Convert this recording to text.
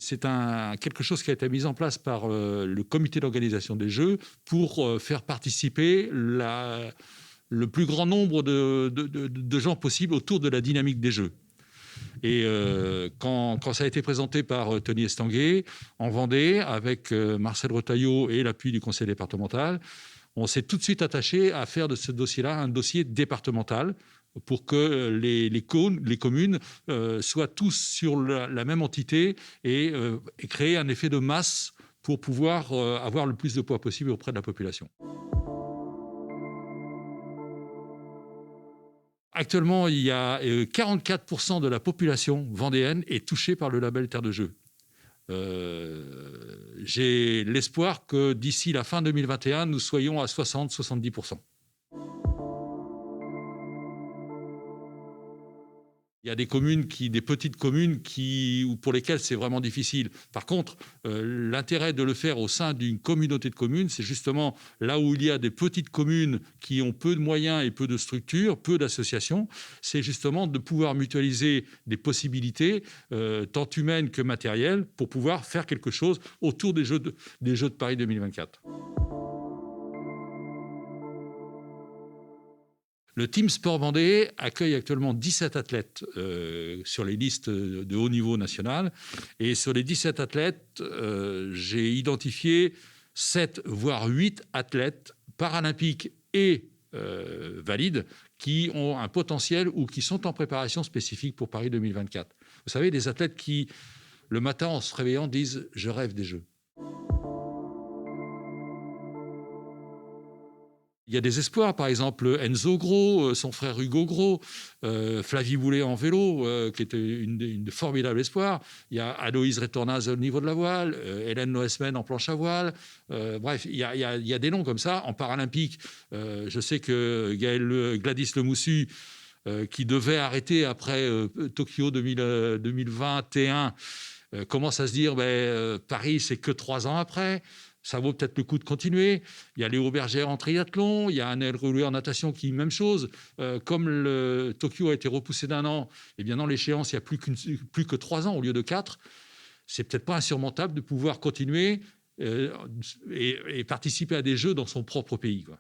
C'est quelque chose qui a été mis en place par le comité d'organisation des Jeux pour faire participer le plus grand nombre de gens possible autour de la dynamique des Jeux. Et quand ça a été présenté par Tony Estanguet en Vendée, avec Marcel Retailleau et l'appui du conseil départemental, on s'est tout de suite attaché à faire de ce dossier-là un dossier départemental pour que les communes soient tous sur la même entité et créer un effet de masse pour pouvoir avoir le plus de poids possible auprès de la population. Actuellement, il y a 44% de la population vendéenne est touchée par le label Terre de Jeux. J'ai l'espoir que d'ici la fin 2021, nous soyons à 60-70%. Il y a des petites communes pour lesquelles c'est vraiment difficile. Par contre, l'intérêt de le faire au sein d'une communauté de communes, c'est justement là où il y a des petites communes qui ont peu de moyens et peu de structures, peu d'associations, c'est justement de pouvoir mutualiser des possibilités, tant humaines que matérielles, pour pouvoir faire quelque chose autour des Jeux de Paris 2024. Le Team Sport Vendée accueille actuellement 17 athlètes sur les listes de haut niveau national. Et sur les 17 athlètes, j'ai identifié 7, voire 8 athlètes paralympiques et valides qui ont un potentiel ou qui sont en préparation spécifique pour Paris 2024. Vous savez, des athlètes qui, le matin en se réveillant, disent « je rêve des Jeux ». Il y a des espoirs, par exemple Enzo Gros, son frère Hugo Gros, Flavie Boulet en vélo, qui était une formidable espoir. Il y a Aloïse Retornaz au niveau de la voile, Hélène Noesmen en planche à voile. Bref, il y a des noms comme ça. En paralympique, je sais que Gladys Lemoussu, qui devait arrêter après Tokyo 2021, commence à se dire Paris, c'est que 3 ans après. Ça vaut peut-être le coup de continuer. Il y a Léo Bergère en triathlon, il y a Anaël Roulet en natation qui, même chose. Comme le Tokyo a été repoussé d'1 an, eh bien dans l'échéance, il n'y a plus que 3 ans au lieu de 4. C'est peut-être pas insurmontable de pouvoir continuer et participer à des Jeux dans son propre pays, quoi.